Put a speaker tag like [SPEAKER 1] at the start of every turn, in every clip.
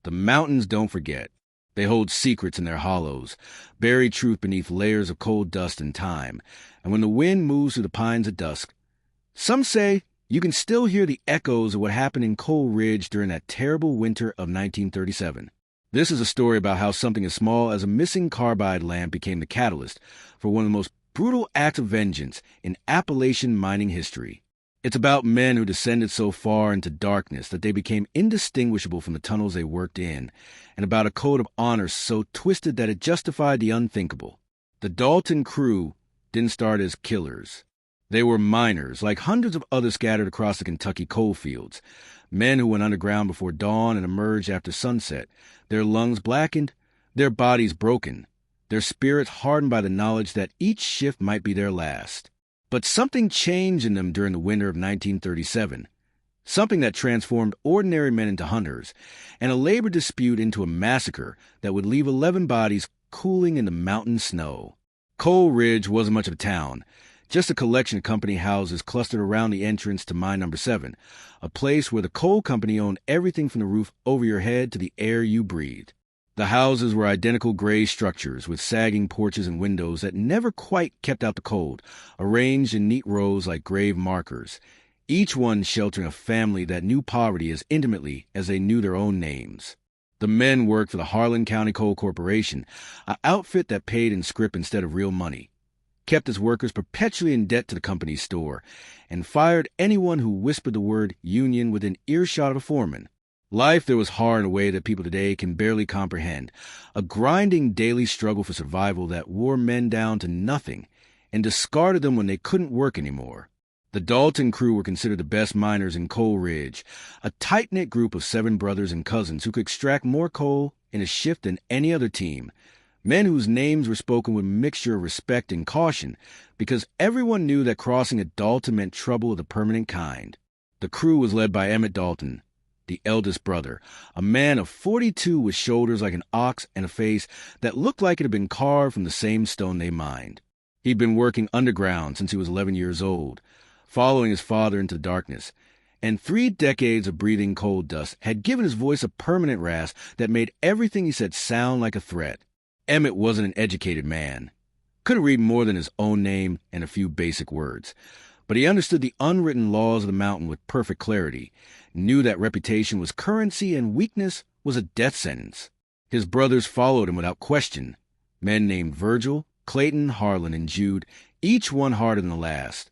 [SPEAKER 1] The mountains don't forget. They hold secrets in their hollows, bury truth beneath layers of cold dust and time. And when the wind moves through the pines at dusk, some say you can still hear the echoes of what happened in Coal Ridge during that terrible winter of 1937. This is a story about how something as small as a missing carbide lamp became the catalyst for one of the most brutal acts of vengeance in Appalachian mining history. It's about men who descended so far into darkness that they became indistinguishable from the tunnels they worked in, and about a code of honor so twisted that it justified the unthinkable. The Dalton crew didn't start as killers. They were miners, like hundreds of others scattered across the Kentucky coalfields, men who went underground before dawn and emerged after sunset, their lungs blackened, their bodies broken, their spirits hardened by the knowledge that each shift might be their last. But something changed in them during the winter of 1937, something that transformed ordinary men into hunters, and a labor dispute into a massacre that would leave 11 bodies cooling in the mountain snow. Coal Ridge wasn't much of a town, just a collection of company houses clustered around the entrance to Mine No. 7, a place where the coal company owned everything from the roof over your head to the air you breathed. The houses were identical gray structures with sagging porches and windows that never quite kept out the cold, arranged in neat rows like grave markers, each one sheltering a family that knew poverty as intimately as they knew their own names. The men worked for the Harlan County Coal Corporation, an outfit that paid in scrip instead of real money, kept its workers perpetually in debt to the company's store, and fired anyone who whispered the word union within earshot of a foreman. Life there was hard in a way that people today can barely comprehend, a grinding daily struggle for survival that wore men down to nothing and discarded them when they couldn't work anymore. The Dalton crew were considered the best miners in Coal Ridge, a tight-knit group of 7 brothers and cousins who could extract more coal in a shift than any other team, men whose names were spoken with a mixture of respect and caution because everyone knew that crossing at Dalton meant trouble of the permanent kind. The crew was led by Emmett Dalton, the eldest brother, a man of 42 with shoulders like an ox and a face that looked like it had been carved from the same stone they mined. He'd been working underground since he was 11 years old, following his father into the darkness, and 3 decades of breathing coal dust had given his voice a permanent rasp that made everything he said sound like a threat. Emmett wasn't an educated man, couldn't read more than his own name and a few basic words, but he understood the unwritten laws of the mountain with perfect clarity, knew that reputation was currency and weakness was a death sentence. His brothers followed him without question, men named Virgil, Clayton, Harlan, and Jude, each one harder than the last,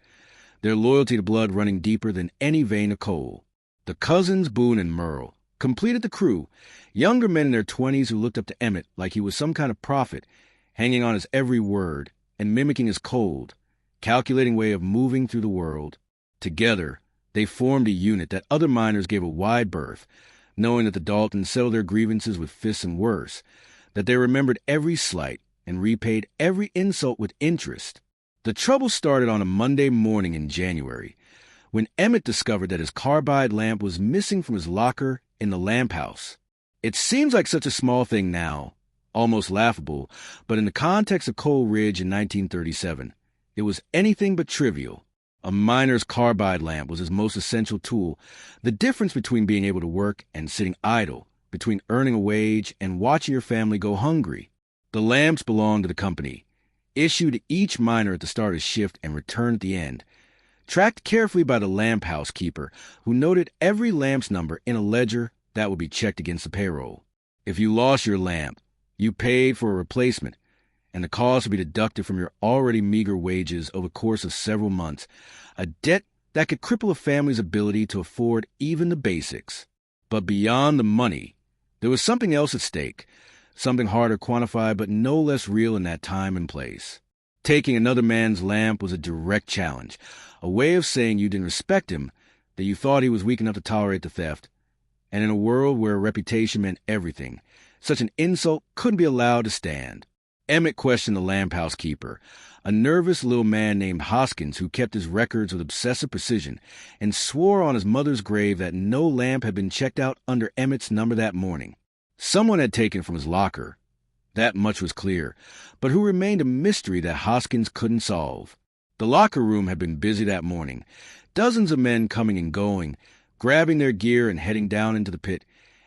[SPEAKER 1] their loyalty to blood running deeper than any vein of coal. The cousins, Boone and Merle, completed the crew, younger men in their 20s who looked up to Emmett like he was some kind of prophet, hanging on his every word and mimicking his cold, calculating way of moving through the world. Together, they formed a unit that other miners gave a wide berth, knowing that the Daltons settled their grievances with fists and worse, that they remembered every slight and repaid every insult with interest. The trouble started on a Monday morning in January, when Emmett discovered that his carbide lamp was missing from his locker in the lamp house. It seems like such a small thing now, almost laughable, but in the context of Coal Ridge in 1937, it was anything but trivial. A miner's carbide lamp was his most essential tool, the difference between being able to work and sitting idle, between earning a wage and watching your family go hungry. The lamps belonged to the company, issued to each miner at the start of shift and returned at the end, tracked carefully by the lamp house keeper, who noted every lamp's number in a ledger that would be checked against the payroll. If you lost your lamp, you paid for a replacement, and the cost would be deducted from your already meager wages over the course of several months, a debt that could cripple a family's ability to afford even the basics. But beyond the money, there was something else at stake, something harder quantified but no less real in that time and place. Taking another man's lamp was a direct challenge, a way of saying you didn't respect him, that you thought he was weak enough to tolerate the theft. And in a world where reputation meant everything, such an insult couldn't be allowed to stand. Emmett questioned the lamp house keeper, a nervous little man named Hoskins who kept his records with obsessive precision and swore on his mother's grave that no lamp had been checked out under Emmett's number that morning. Someone had taken it from his locker. That much was clear, but who remained a mystery that Hoskins couldn't solve. The locker room had been busy that morning, dozens of men coming and going, grabbing their gear and heading down into the pit,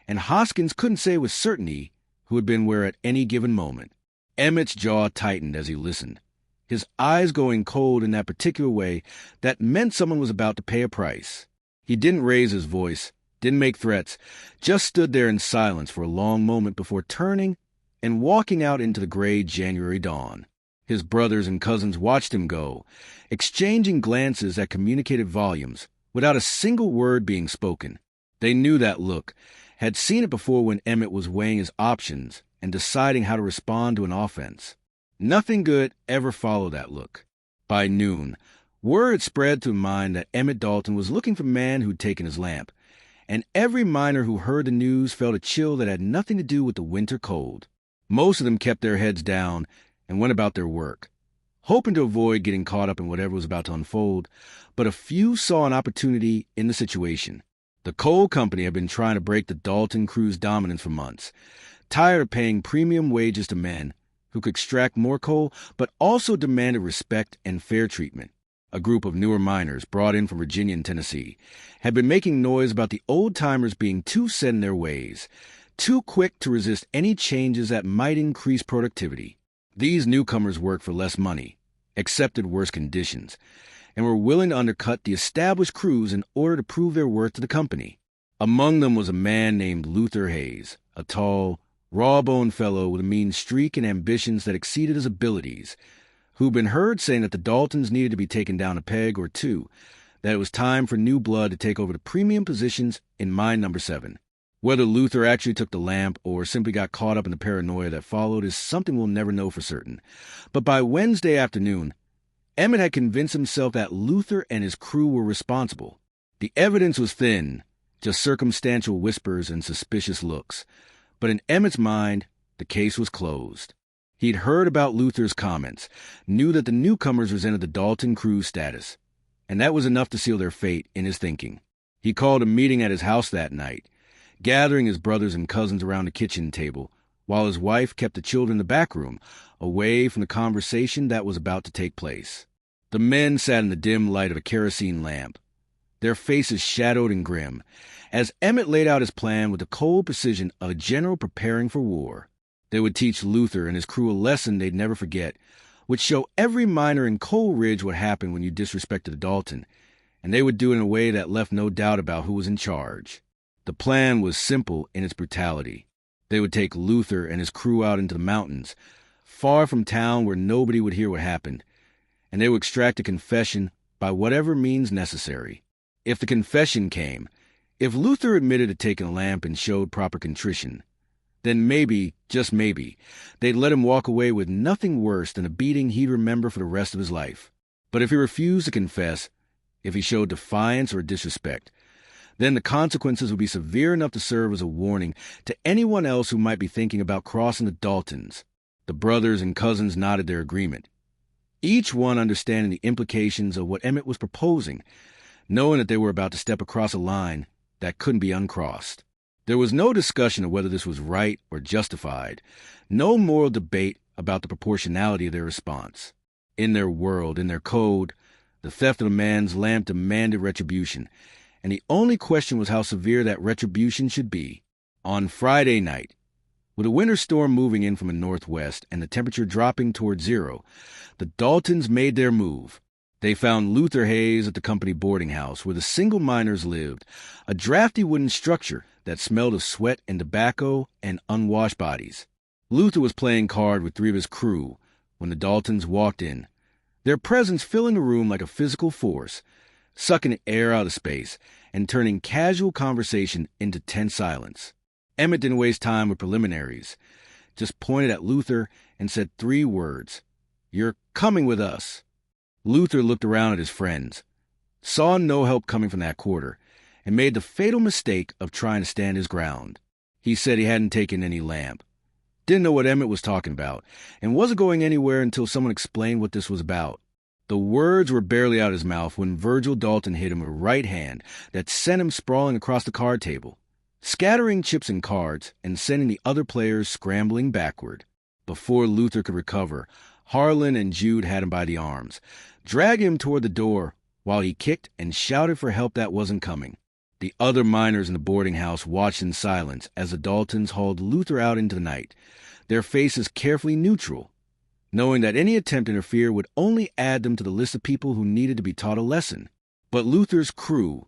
[SPEAKER 1] and Hoskins couldn't say with certainty who had been where at any given moment. Emmett's jaw tightened as he listened, his eyes going cold in that particular way that meant someone was about to pay a price. He didn't raise his voice, didn't make threats, just stood there in silence for a long moment before turning and walking out into the gray January dawn. His brothers and cousins watched him go, exchanging glances that communicated volumes without a single word being spoken. They knew that look, had seen it before when Emmett was weighing his options and deciding how to respond to an offense. Nothing good ever followed that look. By noon, word spread to the mind that Emmett Dalton was looking for the man who'd taken his lamp, and every miner who heard the news felt a chill that had nothing to do with the winter cold. Most of them kept their heads down and went about their work, hoping to avoid getting caught up in whatever was about to unfold, but a few saw an opportunity in the situation. The coal company had been trying to break the Dalton crew's dominance for months, tired of paying premium wages to men who could extract more coal, but also demanded respect and fair treatment. A group of newer miners brought in from Virginia and Tennessee had been making noise about the old-timers being too set in their ways, too quick to resist any changes that might increase productivity. These newcomers worked for less money, accepted worse conditions, and were willing to undercut the established crews in order to prove their worth to the company. Among them was a man named Luther Hayes, a tall, raw-boned fellow with a mean streak and ambitions that exceeded his abilities, who'd been heard saying that the Daltons needed to be taken down a peg or two, that it was time for new blood to take over the premium positions in mine number 7. Whether Luther actually took the lamp or simply got caught up in the paranoia that followed is something we'll never know for certain. But by Wednesday afternoon, Emmett had convinced himself that Luther and his crew were responsible. The evidence was thin, just circumstantial whispers and suspicious looks. But in Emmett's mind, the case was closed. He'd heard about Luther's comments, knew that the newcomers resented the Dalton crew's status, and that was enough to seal their fate in his thinking. He called a meeting at his house that night, gathering his brothers and cousins around the kitchen table, while his wife kept the children in the back room, away from the conversation that was about to take place. The men sat in the dim light of a kerosene lamp, their faces shadowed and grim, as Emmett laid out his plan with the cold precision of a general preparing for war. They would teach Luther and his crew a lesson they'd never forget, would show every miner in Coal Ridge what happened when you disrespected the Dalton, and they would do it in a way that left no doubt about who was in charge. The plan was simple in its brutality. They would take Luther and his crew out into the mountains, far from town where nobody would hear what happened, and they would extract a confession by whatever means necessary. If the confession came, if Luther admitted to taking a lamp and showed proper contrition, then maybe, just maybe, they'd let him walk away with nothing worse than a beating he'd remember for the rest of his life. But if he refused to confess, if he showed defiance or disrespect, then the consequences would be severe enough to serve as a warning to anyone else who might be thinking about crossing the Daltons. The brothers and cousins nodded their agreement, each one understanding the implications of what Emmett was proposing, knowing that they were about to step across a line that couldn't be uncrossed. There was no discussion of whether this was right or justified, no moral debate about the proportionality of their response. In their world, in their code, the theft of a man's lamp demanded retribution, and the only question was how severe that retribution should be. On Friday night, with a winter storm moving in from the northwest and the temperature dropping toward 0, the Daltons made their move. They found Luther Hayes at the company boarding house where the single miners lived, a drafty wooden structure that smelled of sweat and tobacco and unwashed bodies. Luther was playing card with 3 of his crew when the Daltons walked in, their presence filling the room like a physical force, sucking the air out of space and turning casual conversation into tense silence. Emmett didn't waste time with preliminaries, just pointed at Luther and said 3 words, "You're coming with us." Luther looked around at his friends, saw no help coming from that quarter, and made the fatal mistake of trying to stand his ground. He said he hadn't taken any lamp, didn't know what Emmett was talking about, and wasn't going anywhere until someone explained what this was about. The words were barely out of his mouth when Virgil Dalton hit him with a right hand that sent him sprawling across the card table, scattering chips and cards and sending the other players scrambling backward. Before Luther could recover, Harlan and Jude had him by the arms, dragging him toward the door while he kicked and shouted for help that wasn't coming. The other miners in the boarding house watched in silence as the Daltons hauled Luther out into the night, their faces carefully neutral, knowing that any attempt to interfere would only add them to the list of people who needed to be taught a lesson. But Luther's crew,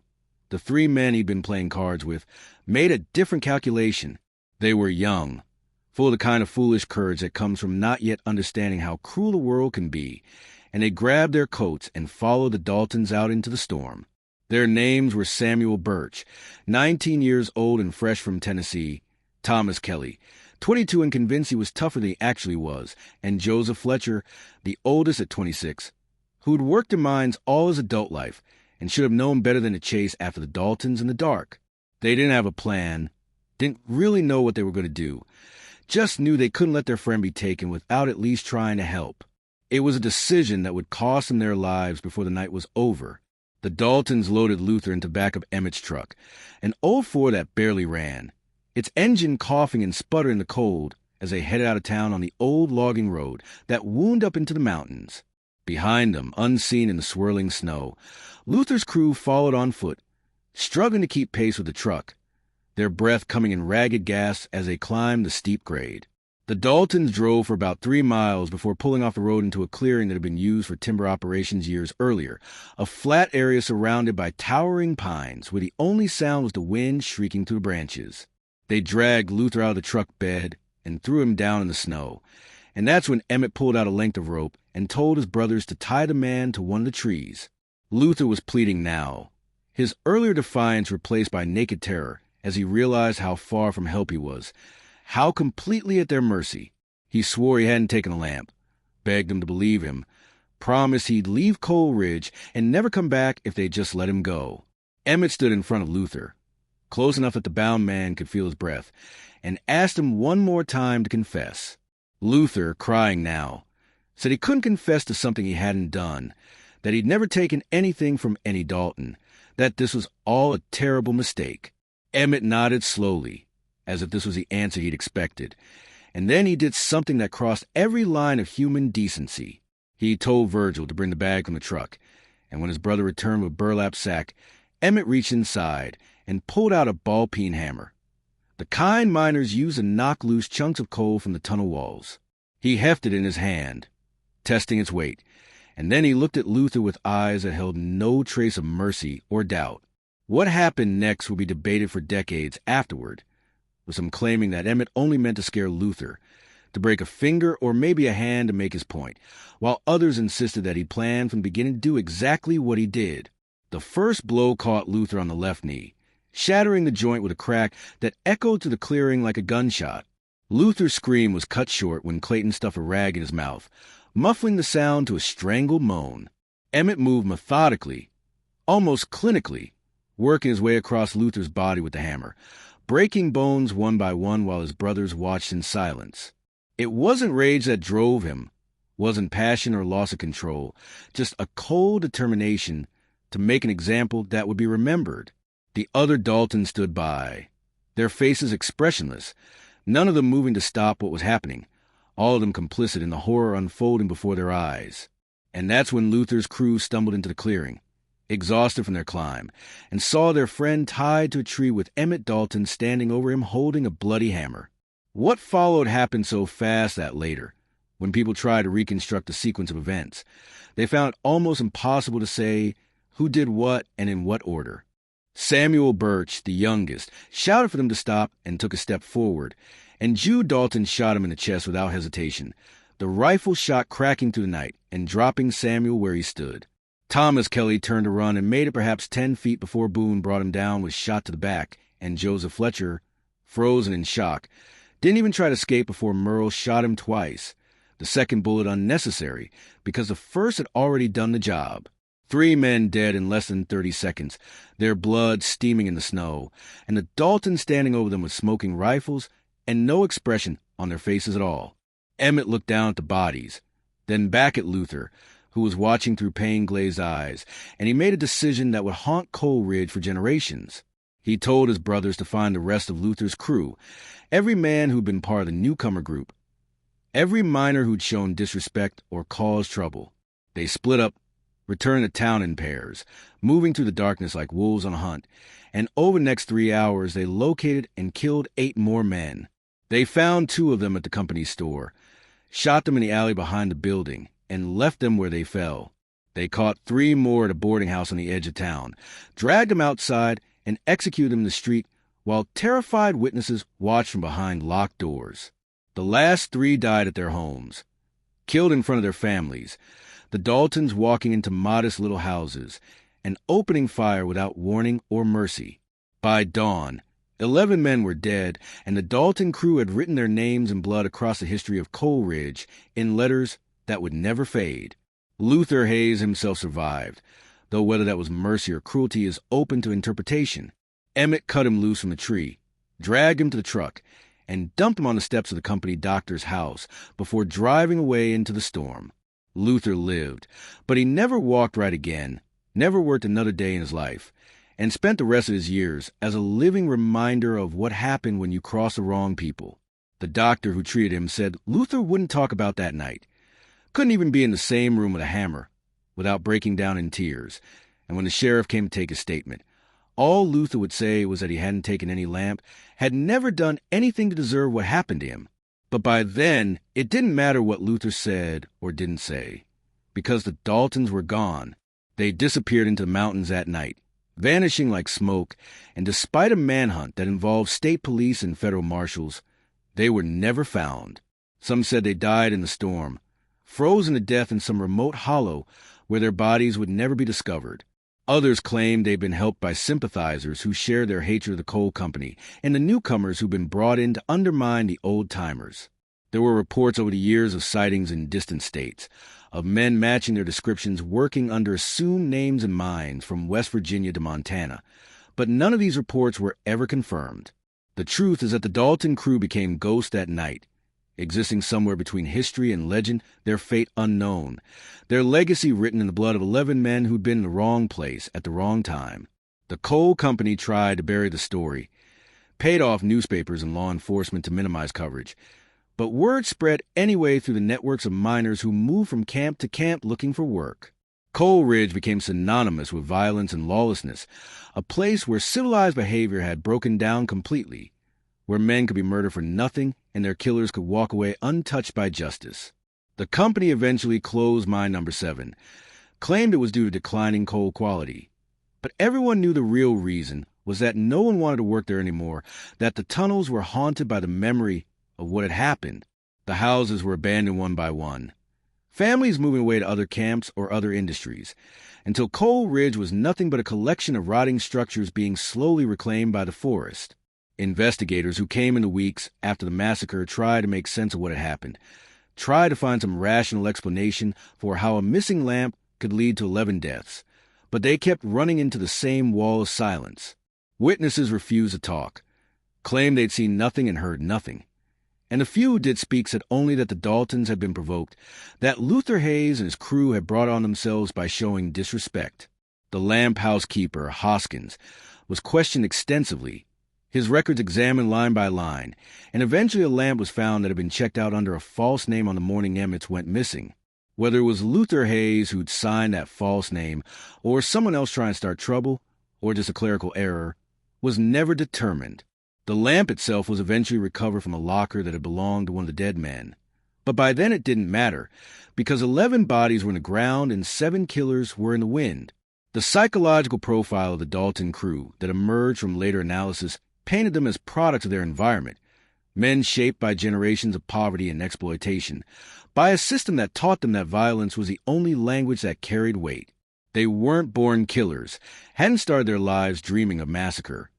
[SPEAKER 1] the 3 men he'd been playing cards with, made a different calculation. They were young, full of the kind of foolish courage that comes from not yet understanding how cruel the world can be, and they grabbed their coats and followed the Daltons out into the storm. Their names were Samuel Birch, 19 years old and fresh from Tennessee, Thomas Kelly, 22 and convinced he was tougher than he actually was, and Joseph Fletcher, the oldest at 26, who'd worked in mines all his adult life and should have known better than to chase after the Daltons in the dark. They didn't have a plan, didn't really know what they were going to do, just knew they couldn't let their friend be taken without at least trying to help. It was a decision that would cost them their lives before the night was over. The Daltons loaded Luther into the back of Emmett's truck, an old Ford that barely ran, its engine coughing and sputtering in the cold as they headed out of town on the old logging road that wound up into the mountains. Behind them, unseen in the swirling snow, Luther's crew followed on foot, struggling to keep pace with the truck, their breath coming in ragged gasps as they climbed the steep grade. The Daltons drove for about 3 miles before pulling off the road into a clearing that had been used for timber operations years earlier, a flat area surrounded by towering pines where the only sound was the wind shrieking through the branches. They dragged Luther out of the truck bed and threw him down in the snow, and that's when Emmett pulled out a length of rope and told his brothers to tie the man to one of the trees. Luther was pleading now, his earlier defiance replaced by naked terror as he realized how far from help he was, how completely at their mercy. He swore he hadn't taken a lamp, begged them to believe him, promised he'd leave Coal Ridge and never come back if they'd just let him go. Emmett stood in front of Luther, close enough that the bound man could feel his breath, and asked him one more time to confess. Luther, crying now, said he couldn't confess to something he hadn't done, that he'd never taken anything from any Dalton, that this was all a terrible mistake. Emmett nodded slowly, as if this was the answer he'd expected, and then he did something that crossed every line of human decency. He told Virgil to bring the bag from the truck, and when his brother returned with a burlap sack, Emmett reached inside and pulled out a ball-peen hammer, the kind miners used to knock loose chunks of coal from the tunnel walls. He hefted it in his hand, testing its weight, and then he looked at Luther with eyes that held no trace of mercy or doubt. What happened next would be debated for decades afterward, with some claiming that Emmett only meant to scare Luther, to break a finger or maybe a hand to make his point, while others insisted that he planned from the beginning to do exactly what he did. The first blow caught Luther on the left knee, shattering the joint with a crack that echoed through the clearing like a gunshot. Luther's scream was cut short when Clayton stuffed a rag in his mouth, muffling the sound to a strangled moan. Emmett moved methodically, almost clinically, working his way across Luther's body with the hammer, breaking bones one by one while his brothers watched in silence. It wasn't rage that drove him, wasn't passion or loss of control, just a cold determination to make an example that would be remembered. The other Daltons stood by, their faces expressionless, none of them moving to stop what was happening, all of them complicit in the horror unfolding before their eyes. And that's when Luther's crew stumbled into the clearing, exhausted from their climb, and saw their friend tied to a tree with Emmett Dalton standing over him holding a bloody hammer. What followed happened so fast that later, when people tried to reconstruct the sequence of events, they found it almost impossible to say who did what and in what order. Samuel Birch, the youngest, shouted for them to stop and took a step forward, and Jude Dalton shot him in the chest without hesitation, the rifle shot cracking through the night and dropping Samuel where he stood. Thomas Kelly turned to run and made it perhaps 10 feet before Boone brought him down with shot to the back, and Joseph Fletcher, frozen in shock, didn't even try to escape before Merle shot him twice, the second bullet unnecessary because the first had already done the job. 3 men dead in less than 30 seconds, their blood steaming in the snow, and the Daltons standing over them with smoking rifles and no expression on their faces at all. Emmett looked down at the bodies, then back at Luther, who was watching through pain-glazed eyes, and he made a decision that would haunt Coal Ridge for generations. He told his brothers to find the rest of Luther's crew, every man who'd been part of the newcomer group, every miner who'd shown disrespect or caused trouble. They split up, returned to town in pairs, moving through the darkness like wolves on a hunt, and over the next 3 hours they located and killed 8 more men. They found 2 of them at the company store, shot them in the alley behind the building, and left them where they fell. They caught 3 more at a boarding house on the edge of town, dragged them outside, and executed them in the street while terrified witnesses watched from behind locked doors. The last 3 died at their homes, killed in front of their families, the Daltons walking into modest little houses and opening fire without warning or mercy. By dawn, 11 men were dead, and the Dalton crew had written their names in blood across the history of Coal Ridge in letters that would never fade. Luther Hayes himself survived, though whether that was mercy or cruelty is open to interpretation. Emmett cut him loose from the tree, dragged him to the truck, and dumped him on the steps of the company doctor's house before driving away into the storm. Luther lived, but he never walked right again, never worked another day in his life, and spent the rest of his years as a living reminder of what happened when you cross the wrong people. The doctor who treated him said Luther wouldn't talk about that night. Couldn't even be in the same room with a hammer without breaking down in tears, and when the sheriff came to take his statement, all Luther would say was that he hadn't taken any lamp, had never done anything to deserve what happened to him. But by then, it didn't matter what Luther said or didn't say, because the Daltons were gone. They disappeared into the mountains that night, vanishing like smoke, and despite a manhunt that involved state police and federal marshals, they were never found. Some said they died in the storm, frozen to death in some remote hollow where their bodies would never be discovered. Others claimed they'd been helped by sympathizers who shared their hatred of the coal company and the newcomers who'd been brought in to undermine the old-timers. There were reports over the years of sightings in distant states, of men matching their descriptions working under assumed names in mines from West Virginia to Montana, but none of these reports were ever confirmed. The truth is that the Dalton crew became ghosts that night, existing somewhere between history and legend, their fate unknown, their legacy written in the blood of 11 men who'd been in the wrong place at the wrong time. The coal company tried to bury the story, paid off newspapers and law enforcement to minimize coverage, but word spread anyway through the networks of miners who moved from camp to camp looking for work. Coal Ridge became synonymous with violence and lawlessness, a place where civilized behavior had broken down completely, where men could be murdered for nothing and their killers could walk away untouched by justice. The company eventually closed mine number 7, claimed it was due to declining coal quality. But everyone knew the real reason was that no one wanted to work there anymore, that the tunnels were haunted by the memory of what had happened. The houses were abandoned one by one, families moving away to other camps or other industries, until Coal Ridge was nothing but a collection of rotting structures being slowly reclaimed by the forest. Investigators who came in the weeks after the massacre tried to make sense of what had happened, tried to find some rational explanation for how a missing lamp could lead to 11 deaths, but they kept running into the same wall of silence. Witnesses refused to talk, claimed they'd seen nothing and heard nothing. And the few who did speak said only that the Daltons had been provoked, that Luther Hayes and his crew had brought on themselves by showing disrespect. The lamp housekeeper, Hoskins, was questioned extensively, his records examined line by line, and eventually a lamp was found that had been checked out under a false name on the morning Emmets went missing. Whether it was Luther Hayes who'd signed that false name, or someone else trying to start trouble, or just a clerical error, was never determined. The lamp itself was eventually recovered from a locker that had belonged to one of the dead men. But by then it didn't matter, because 11 bodies were in the ground and 7 killers were in the wind. The psychological profile of the Dalton crew that emerged from later analysis painted them as products of their environment, men shaped by generations of poverty and exploitation, by a system that taught them that violence was the only language that carried weight. They weren't born killers, hadn't started their lives dreaming of massacre,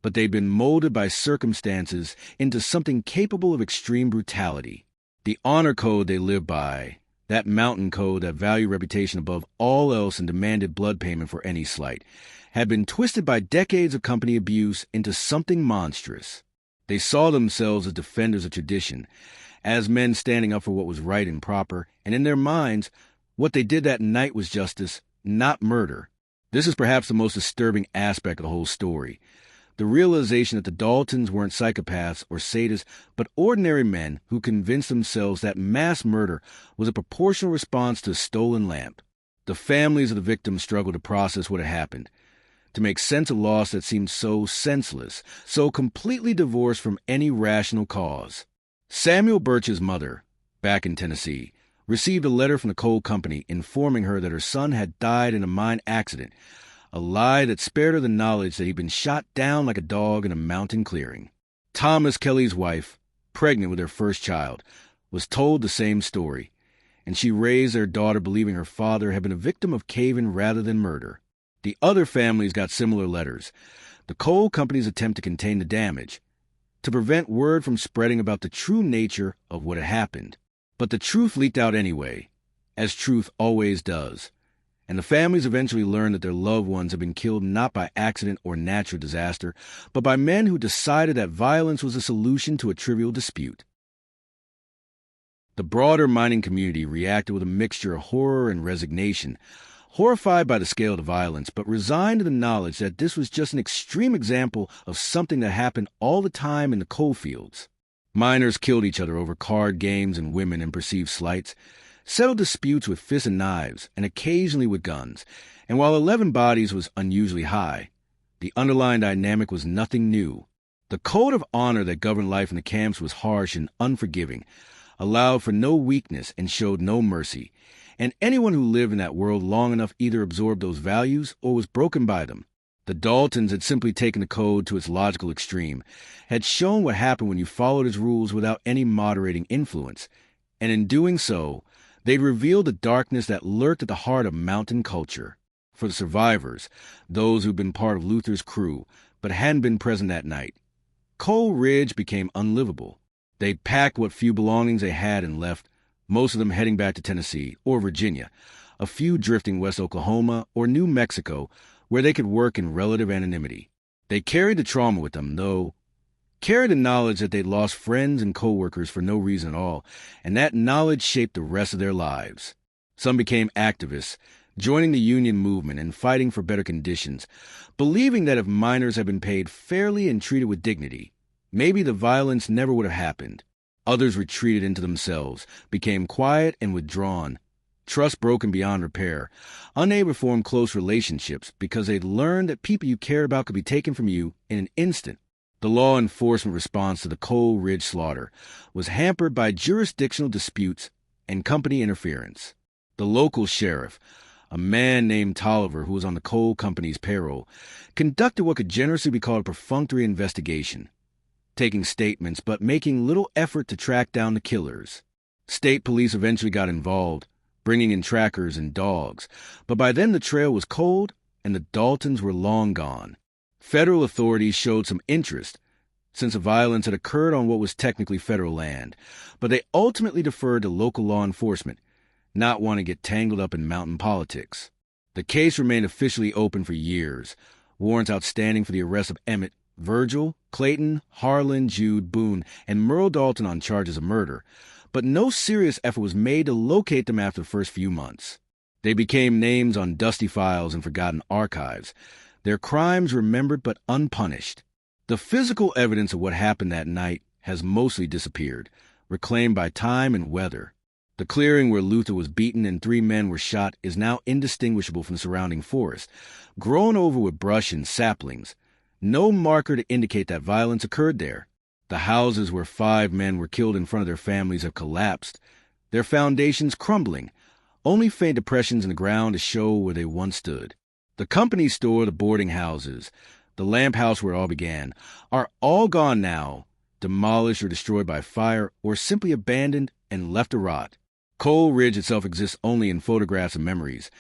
[SPEAKER 1] but they'd been molded by circumstances into something capable of extreme brutality. The honor code they lived by, that mountain code that valued reputation above all else and demanded blood payment for any slight, had been twisted by decades of company abuse into something monstrous. They saw themselves as defenders of tradition, as men standing up for what was right and proper, and in their minds, what they did that night was justice, not murder. This is perhaps the most disturbing aspect of the whole story. The realization that the Daltons weren't psychopaths or sadists, but ordinary men who convinced themselves that mass murder was a proportional response to a stolen lamp. The families of the victims struggled to process what had happened, to make sense of loss that seemed so senseless, so completely divorced from any rational cause. Samuel Birch's mother, back in Tennessee, received a letter from the coal company informing her that her son had died in a mine accident, a lie that spared her the knowledge that he'd been shot down like a dog in a mountain clearing. Thomas Kelly's wife, pregnant with her first child, was told the same story, and she raised their daughter believing her father had been a victim of cave-in rather than murder. The other families got similar letters. The coal company's attempt to contain the damage, to prevent word from spreading about the true nature of what had happened. But the truth leaked out anyway, as truth always does, and the families eventually learned that their loved ones had been killed not by accident or natural disaster, but by men who decided that violence was a solution to a trivial dispute. The broader mining community reacted with a mixture of horror and resignation, horrified by the scale of the violence, but resigned to the knowledge that this was just an extreme example of something that happened all the time in the coalfields. Miners killed each other over card games and women and perceived slights, settled disputes with fists and knives, and occasionally with guns. And while 11 bodies was unusually high, the underlying dynamic was nothing new. The code of honor that governed life in the camps was harsh and unforgiving, allowed for no weakness and showed no mercy. And anyone who lived in that world long enough either absorbed those values or was broken by them. The Daltons had simply taken the code to its logical extreme, had shown what happened when you followed its rules without any moderating influence, and in doing so, they'd revealed the darkness that lurked at the heart of mountain culture. For the survivors, those who'd been part of Luther's crew but hadn't been present that night, Coal Ridge became unlivable. They'd packed what few belongings they had and left, most of them heading back to Tennessee or Virginia, a few drifting west Oklahoma or New Mexico, where they could work in relative anonymity. They carried the trauma with them, though, carried the knowledge that they'd lost friends and co-workers for no reason at all, and that knowledge shaped the rest of their lives. Some became activists, joining the union movement and fighting for better conditions, believing that if miners had been paid fairly and treated with dignity, maybe the violence never would have happened. Others retreated into themselves, became quiet and withdrawn, trust broken beyond repair, unable to form close relationships because they'd learned that people you cared about could be taken from you in an instant. The law enforcement response to the Coal Ridge slaughter was hampered by jurisdictional disputes and company interference. The local sheriff, a man named Tolliver who was on the coal company's payroll, conducted what could generously be called a perfunctory investigation, taking statements but making little effort to track down the killers. State police eventually got involved, bringing in trackers and dogs, but by then the trail was cold and the Daltons were long gone. Federal authorities showed some interest, since the violence had occurred on what was technically federal land, but they ultimately deferred to local law enforcement, not wanting to get tangled up in mountain politics. The case remained officially open for years, warrants outstanding for the arrest of Emmett, Virgil, Clayton, Harlan, Jude, Boone, and Merle Dalton on charges of murder, but no serious effort was made to locate them after the first few months. They became names on dusty files and forgotten archives, their crimes remembered but unpunished. The physical evidence of what happened that night has mostly disappeared, reclaimed by time and weather. The clearing where Luther was beaten and 3 men were shot is now indistinguishable from the surrounding forest, grown over with brush and saplings, no marker to indicate that violence occurred there. The houses where 5 men were killed in front of their families have collapsed, their foundations crumbling, only faint depressions in the ground to show where they once stood. The company store, the boarding houses, the lamp house where it all began, are all gone now, demolished or destroyed by fire, or simply abandoned and left to rot. Coal Ridge itself exists only in photographs and memories,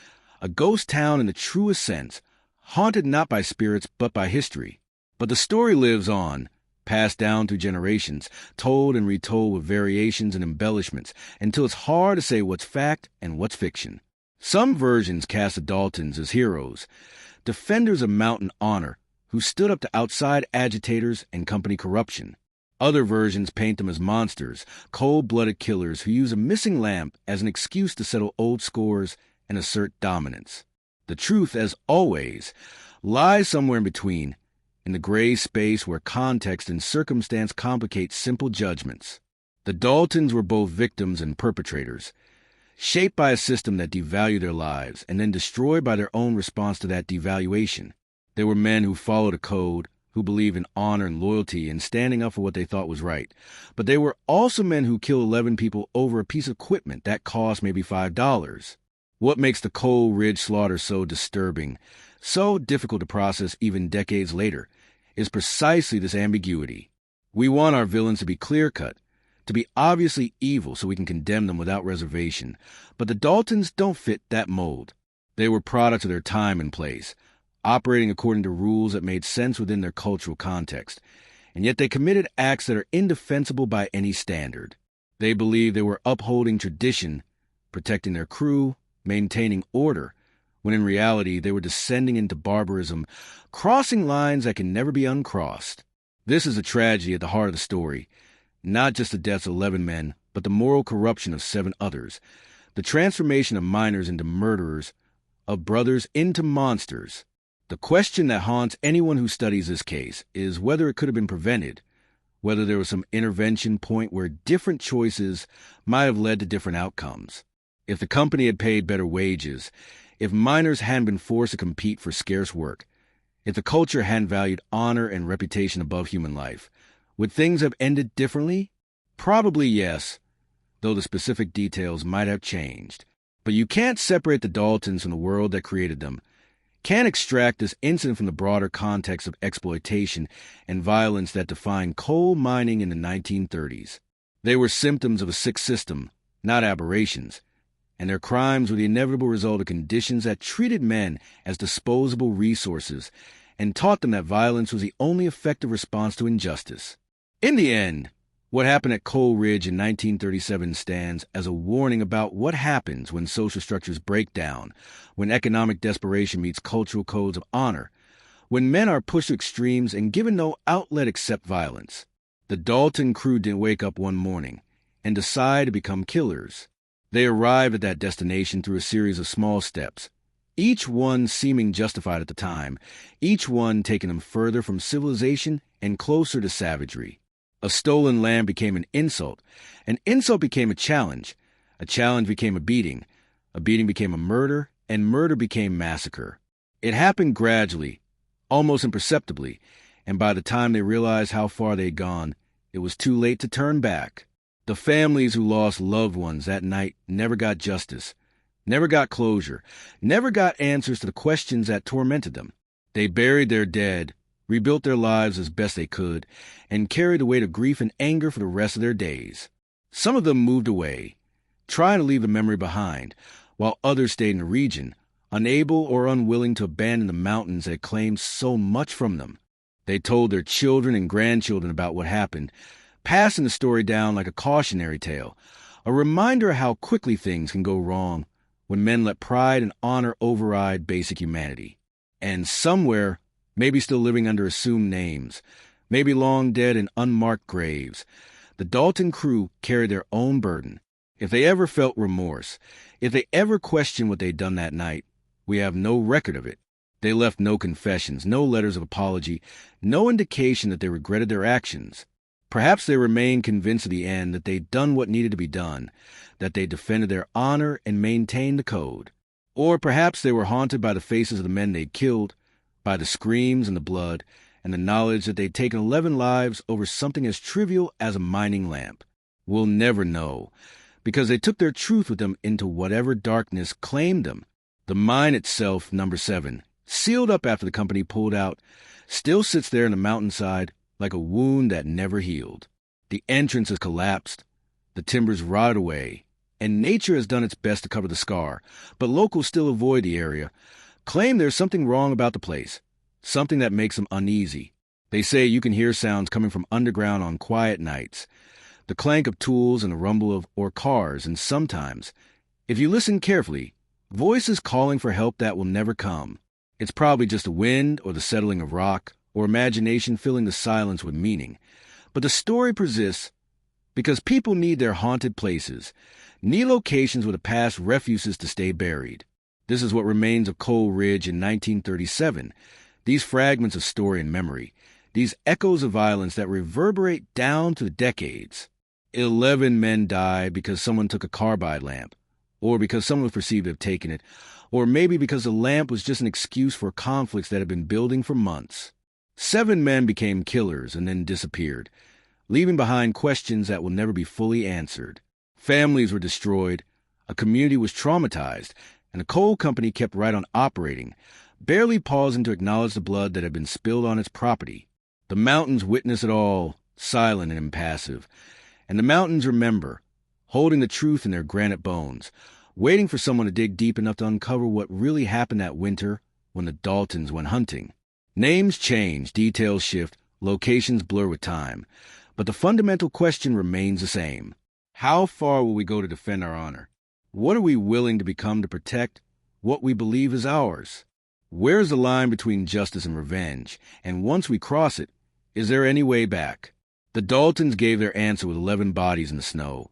[SPEAKER 1] a ghost town in the truest sense, haunted not by spirits but by history. But the story lives on, passed down through generations, told and retold with variations and embellishments, until it's hard to say what's fact and what's fiction. Some versions cast the Daltons as heroes, defenders of mountain honor, who stood up to outside agitators and company corruption. Other versions paint them as monsters, cold-blooded killers who use a missing lamp as an excuse to settle old scores and assert dominance. The truth, as always, lies somewhere in between, in the gray space where context and circumstance complicate simple judgments. The Daltons were both victims and perpetrators, shaped by a system that devalued their lives and then destroyed by their own response to that devaluation. They were men who followed a code, who believed in honor and loyalty and standing up for what they thought was right. But they were also men who killed 11 people over a piece of equipment that cost maybe $5. What makes the Coal Ridge slaughter so disturbing, so difficult to process even decades later, is precisely this ambiguity. We want our villains to be clear-cut, to be obviously evil so we can condemn them without reservation. But the Daltons don't fit that mold. They were products of their time and place, operating according to rules that made sense within their cultural context. And yet they committed acts that are indefensible by any standard. They believed they were upholding tradition, protecting their crew, maintaining order, when in reality they were descending into barbarism, crossing lines that can never be uncrossed. This is a tragedy at the heart of the story. Not just the deaths of 11 men, but the moral corruption of 7 others. The transformation of miners into murderers, of brothers into monsters. The question that haunts anyone who studies this case is whether it could have been prevented, whether there was some intervention point where different choices might have led to different outcomes. If the company had paid better wages, if miners hadn't been forced to compete for scarce work, if the culture hadn't valued honor and reputation above human life, would things have ended differently? Probably yes, though the specific details might have changed. But you can't separate the Daltons from the world that created them. Can't extract this incident from the broader context of exploitation and violence that defined coal mining in the 1930s. They were symptoms of a sick system, not aberrations, and their crimes were the inevitable result of conditions that treated men as disposable resources and taught them that violence was the only effective response to injustice. In the end, what happened at Coal Ridge in 1937 stands as a warning about what happens when social structures break down, when economic desperation meets cultural codes of honor, when men are pushed to extremes and given no outlet except violence. The Dalton crew didn't wake up one morning and decide to become killers. They arrived at that destination through a series of small steps, each one seeming justified at the time, each one taking them further from civilization and closer to savagery. A stolen lamb became an insult became a challenge became a beating became a murder, and murder became massacre. It happened gradually, almost imperceptibly, and by the time they realized how far they'd gone, it was too late to turn back. The families who lost loved ones that night never got justice, never got closure, never got answers to the questions that tormented them. They buried their dead, rebuilt their lives as best they could, and carried the weight of grief and anger for the rest of their days. Some of them moved away, trying to leave the memory behind, while others stayed in the region, unable or unwilling to abandon the mountains that claimed so much from them. They told their children and grandchildren about what happened, passing the story down like a cautionary tale, a reminder of how quickly things can go wrong when men let pride and honor override basic humanity. And somewhere, maybe still living under assumed names, maybe long dead in unmarked graves, the Dalton crew carried their own burden. If they ever felt remorse, if they ever questioned what they'd done that night, we have no record of it. They left no confessions, no letters of apology, no indication that they regretted their actions. Perhaps they remained convinced at the end that they'd done what needed to be done, that they defended their honor and maintained the code. Or perhaps they were haunted by the faces of the men they'd killed, by the screams and the blood, and the knowledge that they'd taken 11 lives over something as trivial as a mining lamp. We'll never know, because they took their truth with them into whatever darkness claimed them. The mine itself, number 7, sealed up after the company pulled out, still sits there in the mountainside like a wound that never healed. The entrance has collapsed, the timbers rotted away, and nature has done its best to cover the scar, but locals still avoid the area, claim there's something wrong about the place, something that makes them uneasy. They say you can hear sounds coming from underground on quiet nights, the clank of tools and the rumble of cars, and sometimes, if you listen carefully, voices calling for help that will never come. It's probably just the wind or the settling of rock, or imagination filling the silence with meaning. But the story persists because people need their haunted places, need locations where the past refuses to stay buried. This is what remains of Coal Ridge in 1937, these fragments of story and memory, these echoes of violence that reverberate down to the decades. 11 men died because someone took a carbide lamp, or because someone was perceived to have taken it, or maybe because the lamp was just an excuse for conflicts that had been building for months. 7 men became killers and then disappeared, leaving behind questions that will never be fully answered. Families were destroyed, a community was traumatized, and the coal company kept right on operating, barely pausing to acknowledge the blood that had been spilled on its property. The mountains witness it all, silent and impassive. And the mountains remember, holding the truth in their granite bones, waiting for someone to dig deep enough to uncover what really happened that winter when the Daltons went hunting. Names change, details shift, locations blur with time, but the fundamental question remains the same. How far will we go to defend our honor? What are we willing to become to protect what we believe is ours? Where's the line between justice and revenge? And once we cross it, is there any way back? The Daltons gave their answer with 11 bodies in the snow,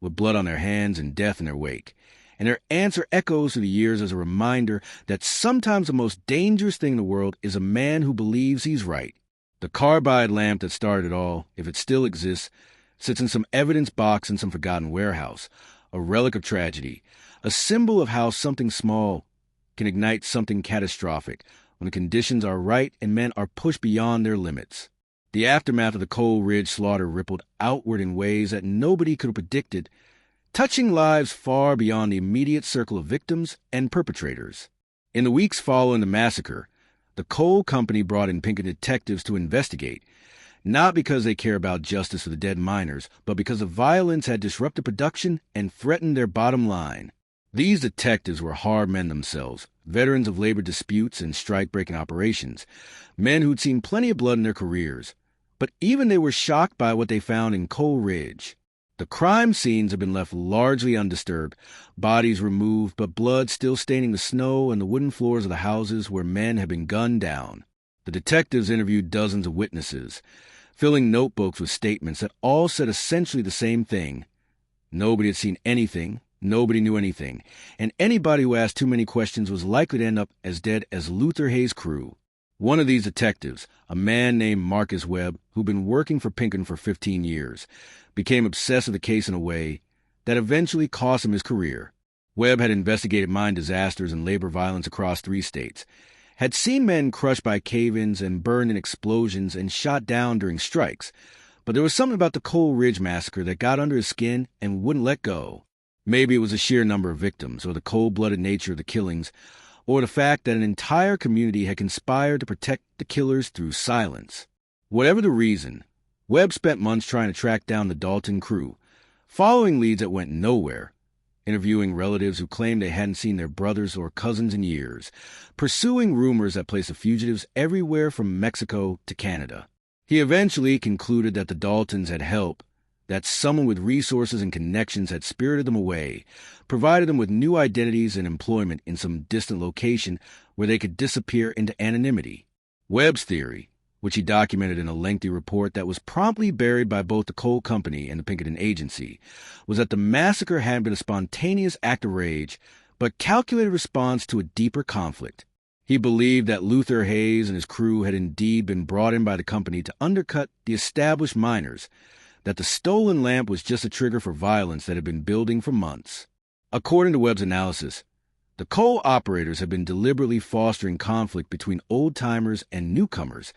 [SPEAKER 1] with blood on their hands and death in their wake. And their answer echoes through the years as a reminder that sometimes the most dangerous thing in the world is a man who believes he's right. The carbide lamp that started it all, if it still exists, sits in some evidence box in some forgotten warehouse, a relic of tragedy, a symbol of how something small can ignite something catastrophic when the conditions are right and men are pushed beyond their limits. The aftermath of the Coal Ridge slaughter rippled outward in ways that nobody could have predicted, touching lives far beyond the immediate circle of victims and perpetrators. In the weeks following the massacre, the coal company brought in Pinkerton detectives to investigate, not because they care about justice for the dead miners, but because the violence had disrupted production and threatened their bottom line. These detectives were hard men themselves, veterans of labor disputes and strike-breaking operations, men who'd seen plenty of blood in their careers. But even they were shocked by what they found in Coal Ridge. The crime scenes had been left largely undisturbed, bodies removed, but blood still staining the snow and the wooden floors of the houses where men had been gunned down. The detectives interviewed dozens of witnesses, filling notebooks with statements that all said essentially the same thing. Nobody had seen anything, nobody knew anything, and anybody who asked too many questions was likely to end up as dead as Luther Hayes' crew. One of these detectives, a man named Marcus Webb, who'd been working for Pinkerton for 15 years, became obsessed with the case in a way that eventually cost him his career. Webb had investigated mine disasters and labor violence across 3 states, had seen men crushed by cave-ins and burned in explosions and shot down during strikes, but there was something about the Coal Ridge massacre that got under his skin and wouldn't let go. Maybe it was the sheer number of victims, or the cold-blooded nature of the killings, or the fact that an entire community had conspired to protect the killers through silence. Whatever the reason, Webb spent months trying to track down the Dalton crew, following leads that went nowhere, interviewing relatives who claimed they hadn't seen their brothers or cousins in years, pursuing rumors that placed the fugitives everywhere from Mexico to Canada. He eventually concluded that the Daltons had help, that someone with resources and connections had spirited them away, provided them with new identities and employment in some distant location where they could disappear into anonymity. Webb's theory, which he documented in a lengthy report that was promptly buried by both the coal company and the Pinkerton agency, was that the massacre hadn't been a spontaneous act of rage, but calculated response to a deeper conflict. He believed that Luther Hayes and his crew had indeed been brought in by the company to undercut the established miners, that the stolen lamp was just a trigger for violence that had been building for months. According to Webb's analysis, the coal operators had been deliberately fostering conflict between old-timers and newcomers,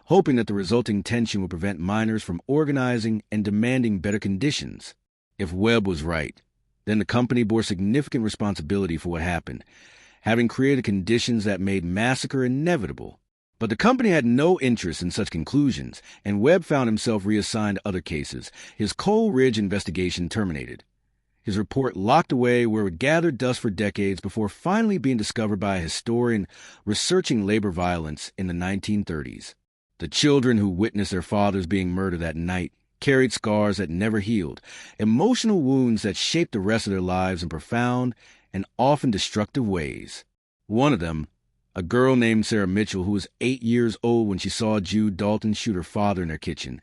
[SPEAKER 1] hoping that the resulting tension would prevent miners from organizing and demanding better conditions. If Webb was right, then the company bore significant responsibility for what happened, having created conditions that made massacre inevitable. But the company had no interest in such conclusions, and Webb found himself reassigned to other cases, his Coal Ridge investigation terminated. His report locked away where it would gather dust for decades before finally being discovered by a historian researching labor violence in the 1930s. The children who witnessed their fathers being murdered that night carried scars that never healed, emotional wounds that shaped the rest of their lives in profound and often destructive ways. One of them, a girl named Sarah Mitchell, who was 8 years old when she saw Jude Dalton shoot her father in their kitchen,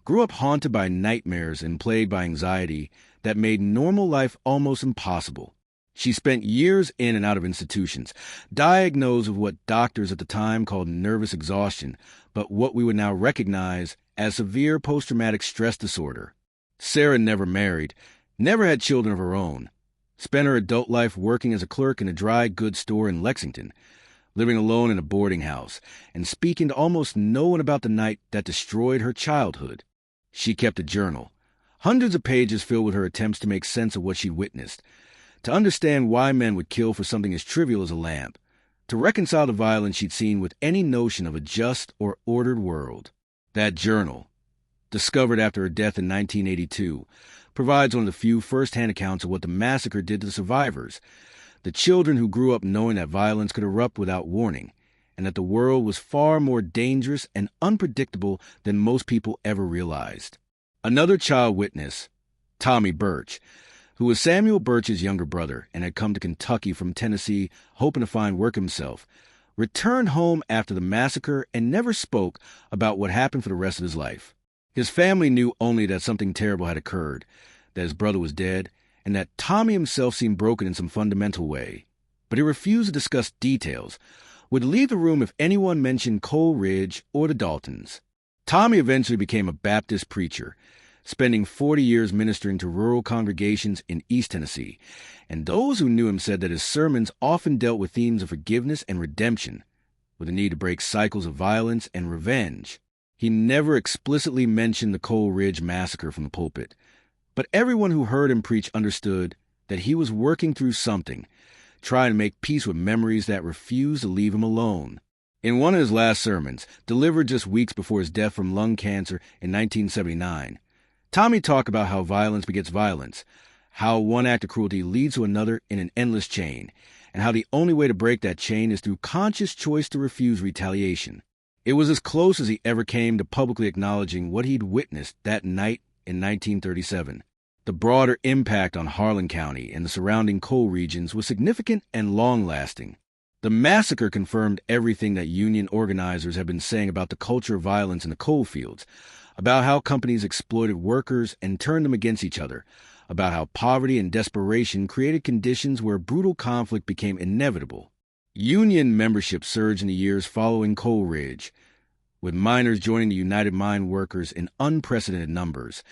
[SPEAKER 1] grew up haunted by nightmares and plagued by anxiety that made normal life almost impossible. She spent years in and out of institutions, diagnosed with what doctors at the time called nervous exhaustion, but what we would now recognize as severe post-traumatic stress disorder. Sarah never married, never had children of her own. spent her adult life working as a clerk in a dry goods store in Lexington, living alone in a boarding house, and speaking to almost no one about the night that destroyed her childhood. She kept a journal, hundreds of pages filled with her attempts to make sense of what she'd witnessed, to understand why men would kill for something as trivial as a lamp, to reconcile the violence she'd seen with any notion of a just or ordered world. That journal, discovered after her death in 1982, provides one of the few first-hand accounts of what the massacre did to the survivors, the children who grew up knowing that violence could erupt without warning, and that the world was far more dangerous and unpredictable than most people ever realized. Another child witness, Tommy Birch, who was Samuel Birch's younger brother and had come to Kentucky from Tennessee hoping to find work himself, returned home after the massacre and never spoke about what happened for the rest of his life. His family knew only that something terrible had occurred, that his brother was dead, and that Tommy himself seemed broken in some fundamental way. But he refused to discuss details, would leave the room if anyone mentioned Coal Ridge or the Daltons. Tommy eventually became a Baptist preacher, spending 40 years ministering to rural congregations in East Tennessee, and those who knew him said that his sermons often dealt with themes of forgiveness and redemption, with a need to break cycles of violence and revenge. He never explicitly mentioned the Coal Ridge massacre from the pulpit, but everyone who heard him preach understood that he was working through something, trying to make peace with memories that refused to leave him alone. In one of his last sermons, delivered just weeks before his death from lung cancer in 1979, Tommy talked about how violence begets violence, how one act of cruelty leads to another in an endless chain, and how the only way to break that chain is through conscious choice to refuse retaliation. It was as close as he ever came to publicly acknowledging what he'd witnessed that night in 1937. The broader impact on Harlan County and the surrounding coal regions was significant and long-lasting. The massacre confirmed everything that union organizers had been saying about the culture of violence in the coalfields, about how companies exploited workers and turned them against each other, about how poverty and desperation created conditions where brutal conflict became inevitable. Union membership surged in the years following Coal Ridge, with miners joining the United Mine Workers in unprecedented numbers,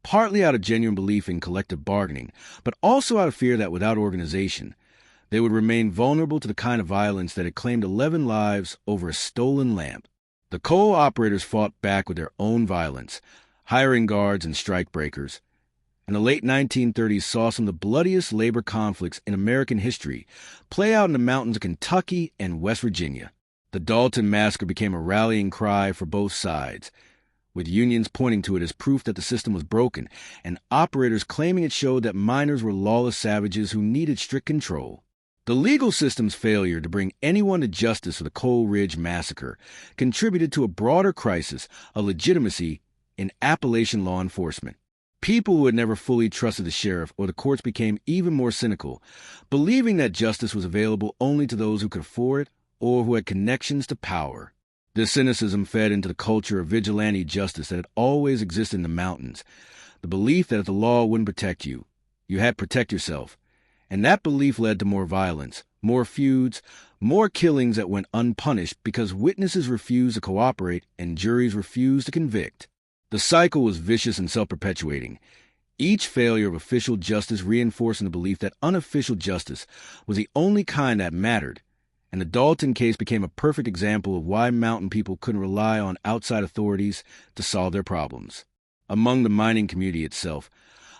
[SPEAKER 1] partly out of genuine belief in collective bargaining, but also out of fear that without organization, they would remain vulnerable to the kind of violence that had claimed 11 lives over a stolen lamp. The coal operators fought back with their own violence, hiring guards and strikebreakers, and the late 1930s saw some of the bloodiest labor conflicts in American history play out in the mountains of Kentucky and West Virginia. The Dalton massacre became a rallying cry for both sides, with unions pointing to it as proof that the system was broken, and operators claiming it showed that miners were lawless savages who needed strict control. The legal system's failure to bring anyone to justice for the Coal Ridge massacre contributed to a broader crisis of legitimacy in Appalachian law enforcement. People who had never fully trusted the sheriff or the courts became even more cynical, believing that justice was available only to those who could afford it or who had connections to power. This cynicism fed into the culture of vigilante justice that had always existed in the mountains, the belief that if the law wouldn't protect you, you had to protect yourself. And that belief led to more violence, more feuds, more killings that went unpunished because witnesses refused to cooperate and juries refused to convict. The cycle was vicious and self-perpetuating, each failure of official justice reinforcing the belief that unofficial justice was the only kind that mattered, and the Dalton case became a perfect example of why mountain people couldn't rely on outside authorities to solve their problems. Among the mining community itself,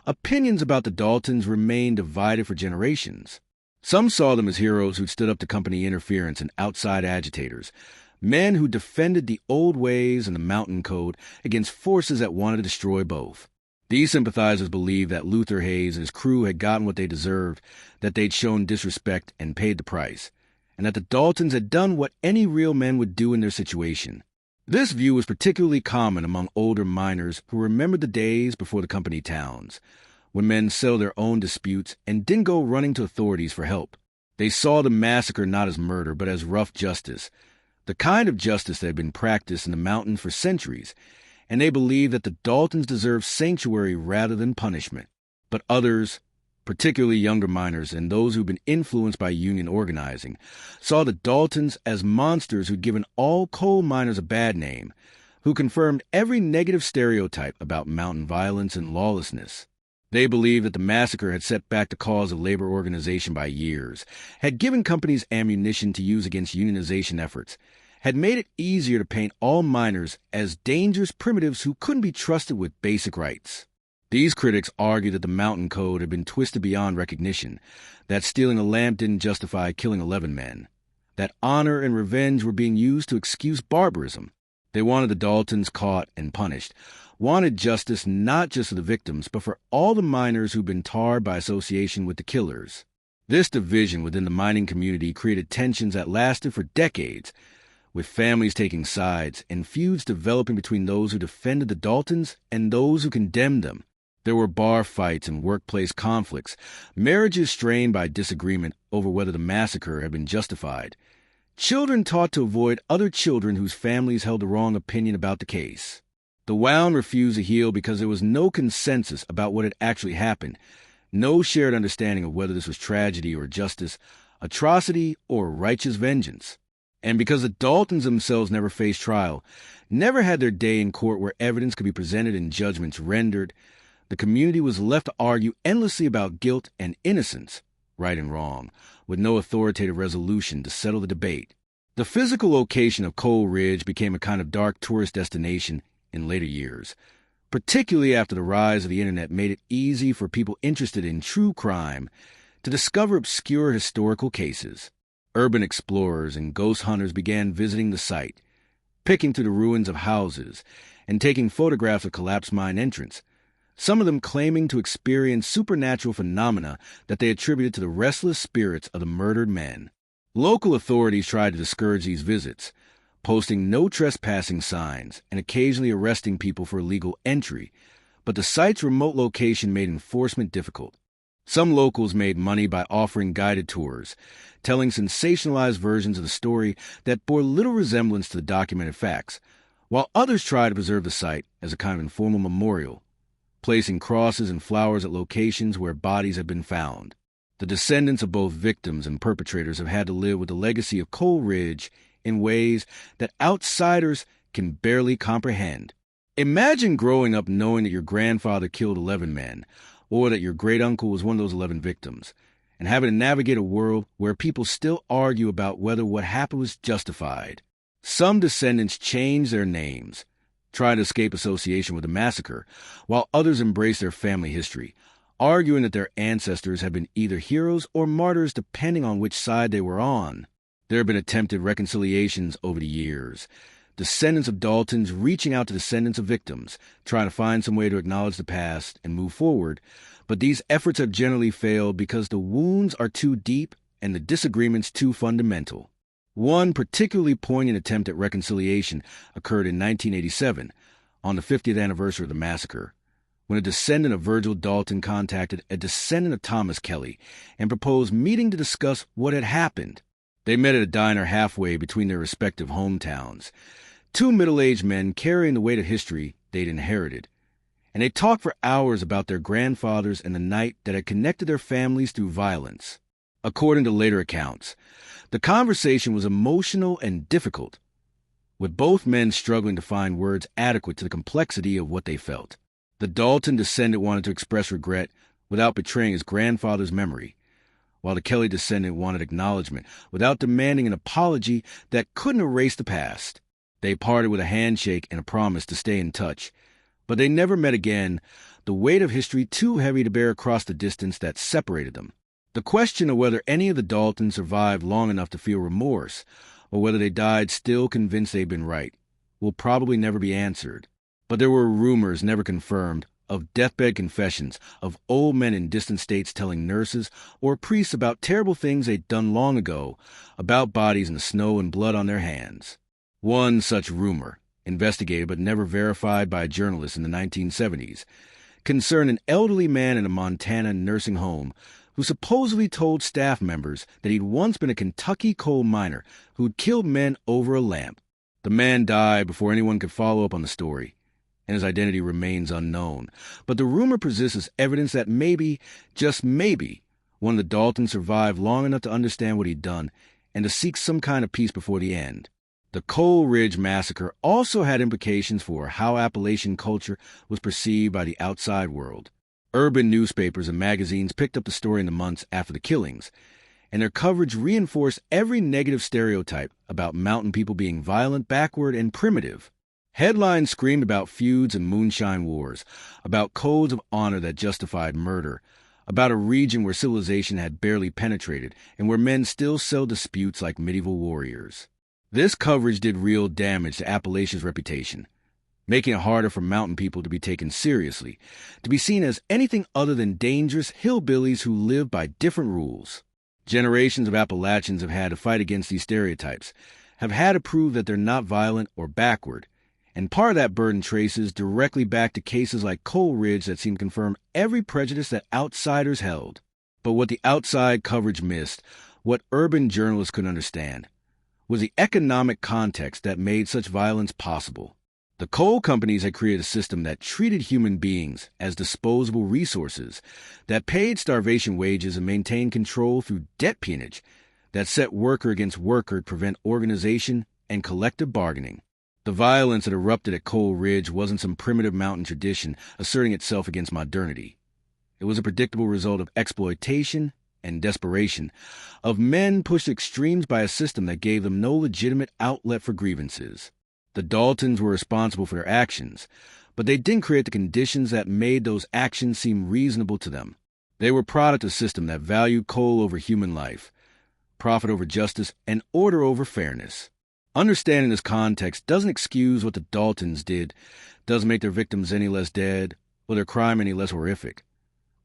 [SPEAKER 1] opinions about the Daltons remained divided for generations. Some saw them as heroes who'd stood up to company interference and outside agitators, men who defended the old ways and the mountain code against forces that wanted to destroy both. These sympathizers believed that Luther Hayes and his crew had gotten what they deserved, that they'd shown disrespect and paid the price, and that the Daltons had done what any real men would do in their situation. This view was particularly common among older miners who remembered the days before the company towns, when men settled their own disputes and didn't go running to authorities for help. They saw the massacre not as murder, but as rough justice, the kind of justice that had been practiced in the mountains for centuries, and they believed that the Daltons deserved sanctuary rather than punishment. But others, particularly younger miners and those who'd been influenced by union organizing, saw the Daltons as monsters who'd given all coal miners a bad name, who confirmed every negative stereotype about mountain violence and lawlessness. They believed that the massacre had set back the cause of labor organization by years, had given companies ammunition to use against unionization efforts, had made it easier to paint all miners as dangerous primitives who couldn't be trusted with basic rights. These critics argued that the Mountain Code had been twisted beyond recognition, that stealing a lamp didn't justify killing 11 men, that honor and revenge were being used to excuse barbarism. They wanted the Daltons caught and punished, wanted justice not just for the victims, but for all the miners who'd been tarred by association with the killers. This division within the mining community created tensions that lasted for decades, with families taking sides and feuds developing between those who defended the Daltons and those who condemned them. There were bar fights and workplace conflicts, marriages strained by disagreement over whether the massacre had been justified, children taught to avoid other children whose families held the wrong opinion about the case. The wound refused to heal because there was no consensus about what had actually happened, no shared understanding of whether this was tragedy or justice, atrocity or righteous vengeance. And because the Daltons themselves never faced trial, never had their day in court where evidence could be presented and judgments rendered, the community was left to argue endlessly about guilt and innocence, right and wrong, with no authoritative resolution to settle the debate. The physical location of Coal Ridge became a kind of dark tourist destination in later years, particularly after the rise of the internet made it easy for people interested in true crime to discover obscure historical cases. Urban explorers and ghost hunters began visiting the site, picking through the ruins of houses and taking photographs of collapsed mine entrance, some of them claiming to experience supernatural phenomena that they attributed to the restless spirits of the murdered men. Local authorities tried to discourage these visits, posting no trespassing signs and occasionally arresting people for illegal entry, but the site's remote location made enforcement difficult. Some locals made money by offering guided tours, telling sensationalized versions of the story that bore little resemblance to the documented facts, while others tried to preserve the site as a kind of informal memorial, placing crosses and flowers at locations where bodies had been found. The descendants of both victims and perpetrators have had to live with the legacy of Coal Ridge in ways that outsiders can barely comprehend. Imagine growing up knowing that your grandfather killed 11 men, or that your great-uncle was one of those 11 victims, and having to navigate a world where people still argue about whether what happened was justified. Some descendants change their names, try to escape association with the massacre, while others embrace their family history, arguing that their ancestors had been either heroes or martyrs depending on which side they were on. There have been attempted reconciliations over the years, descendants of Daltons reaching out to descendants of victims, trying to find some way to acknowledge the past and move forward, but these efforts have generally failed because the wounds are too deep and the disagreements too fundamental. One particularly poignant attempt at reconciliation occurred in 1987, on the 50th anniversary of the massacre, when a descendant of Virgil Dalton contacted a descendant of Thomas Kelly and proposed meeting to discuss what had happened. They met at a diner halfway between their respective hometowns, two middle-aged men carrying the weight of history they'd inherited, and they talked for hours about their grandfathers and the night that had connected their families through violence. According to later accounts, the conversation was emotional and difficult, with both men struggling to find words adequate to the complexity of what they felt. The Dalton descendant wanted to express regret without betraying his grandfather's memory, while the Kelly descendant wanted acknowledgement without demanding an apology that couldn't erase the past. They parted with a handshake and a promise to stay in touch, but they never met again, the weight of history too heavy to bear across the distance that separated them. The question of whether any of the Daltons survived long enough to feel remorse, or whether they died still convinced they'd been right, will probably never be answered. But there were rumors, never confirmed, of deathbed confessions of old men in distant states telling nurses or priests about terrible things they'd done long ago, about bodies in the snow and blood on their hands. One such rumor, investigated but never verified by a journalist in the 1970s, concerned an elderly man in a Montana nursing home who supposedly told staff members that he'd once been a Kentucky coal miner who'd killed men over a lamp. The man died before anyone could follow up on the story, and his identity remains unknown. But the rumor persists as evidence that maybe, just maybe, one of the Daltons survived long enough to understand what he'd done and to seek some kind of peace before the end. The Coal Ridge Massacre also had implications for how Appalachian culture was perceived by the outside world. Urban newspapers and magazines picked up the story in the months after the killings, and their coverage reinforced every negative stereotype about mountain people being violent, backward, and primitive. Headlines screamed about feuds and moonshine wars, about codes of honor that justified murder, about a region where civilization had barely penetrated and where men still settled disputes like medieval warriors. This coverage did real damage to Appalachia's reputation, making it harder for mountain people to be taken seriously, to be seen as anything other than dangerous hillbillies who live by different rules. Generations of Appalachians have had to fight against these stereotypes, have had to prove that they're not violent or backward, and part of that burden traces directly back to cases like Coal Ridge that seem to confirm every prejudice that outsiders held. But what the outside coverage missed, what urban journalists couldn't understand, was the economic context that made such violence possible. The coal companies had created a system that treated human beings as disposable resources, that paid starvation wages and maintained control through debt peonage, that set worker against worker to prevent organization and collective bargaining. The violence that erupted at Coal Ridge wasn't some primitive mountain tradition asserting itself against modernity. It was a predictable result of exploitation and desperation, of men pushed to extremes by a system that gave them no legitimate outlet for grievances. The Daltons were responsible for their actions, but they didn't create the conditions that made those actions seem reasonable to them. They were product of a system that valued coal over human life, profit over justice, and order over fairness. Understanding this context doesn't excuse what the Daltons did, doesn't make their victims any less dead, or their crime any less horrific.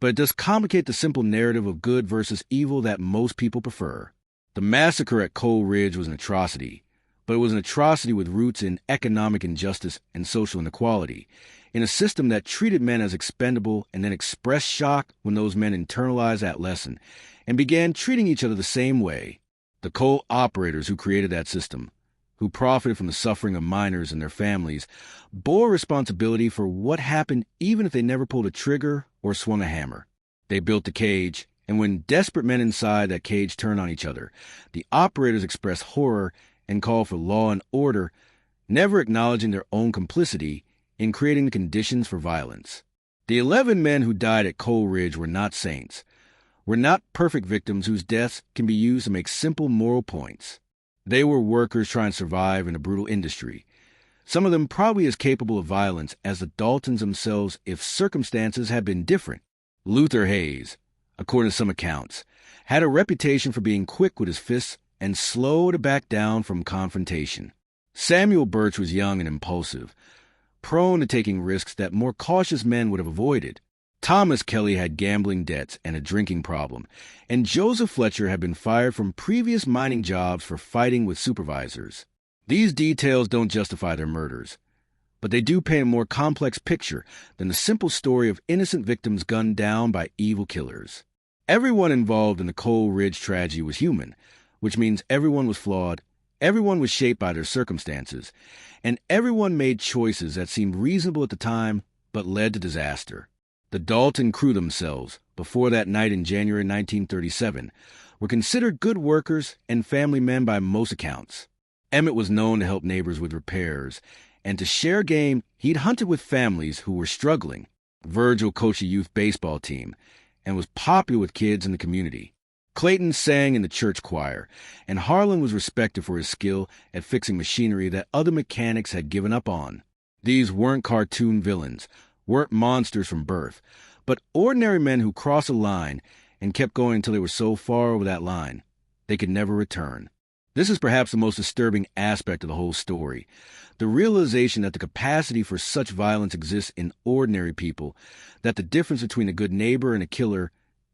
[SPEAKER 1] But it does complicate the simple narrative of good versus evil that most people prefer. The massacre at Coal Ridge was an atrocity, but it was an atrocity with roots in economic injustice and social inequality, in a system that treated men as expendable and then expressed shock when those men internalized that lesson and began treating each other the same way. The coal operators who created that system, who profited from the suffering of miners and their families, bore responsibility for what happened even if they never pulled a trigger or swung a hammer. They built the cage, and when desperate men inside that cage turned on each other, the operators expressed horror and called for law and order, never acknowledging their own complicity in creating the conditions for violence. The 11 men who died at Coal Ridge were not saints, were not perfect victims whose deaths can be used to make simple moral points. They were workers trying to survive in a brutal industry, some of them probably as capable of violence as the Daltons themselves if circumstances had been different. Luther Hayes, according to some accounts, had a reputation for being quick with his fists and slow to back down from confrontation. Samuel Birch was young and impulsive, prone to taking risks that more cautious men would have avoided. Thomas Kelly had gambling debts and a drinking problem, and Joseph Fletcher had been fired from previous mining jobs for fighting with supervisors. These details don't justify their murders, but they do paint a more complex picture than the simple story of innocent victims gunned down by evil killers. Everyone involved in the Coal Ridge tragedy was human, which means everyone was flawed, everyone was shaped by their circumstances, and everyone made choices that seemed reasonable at the time but led to disaster. The Dalton crew themselves, before that night in January 1937, were considered good workers and family men by most accounts. Emmett was known to help neighbors with repairs, and to share game, he'd hunted with families who were struggling. Virgil coached a youth baseball team and was popular with kids in the community. Clayton sang in the church choir, and Harlan was respected for his skill at fixing machinery that other mechanics had given up on. These weren't cartoon villains, weren't monsters from birth, but ordinary men who crossed a line and kept going until they were so far over that line they could never return. This is perhaps the most disturbing aspect of the whole story, the realization that the capacity for such violence exists in ordinary people, that the difference between a good neighbor and a killer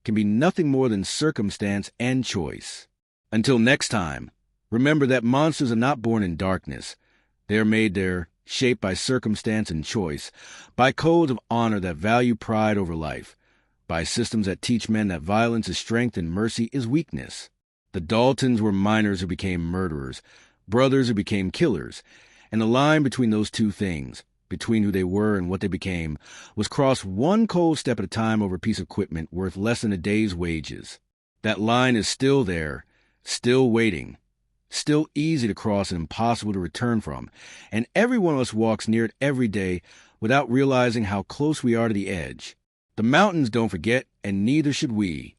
[SPEAKER 1] can be nothing more than circumstance and choice. Until next time, remember that monsters are not born in darkness. They are made there, shaped by circumstance and choice, by codes of honor that value pride over life, by systems that teach men that violence is strength and mercy is weakness. The Daltons were miners who became murderers, brothers who became killers, and the line between those two things, between who they were and what they became, was crossed one cold step at a time over a piece of equipment worth less than a day's wages. That line is still there, still waiting, still easy to cross and impossible to return from, and every one of us walks near it every day without realizing how close we are to the edge. The mountains don't forget, and neither should we.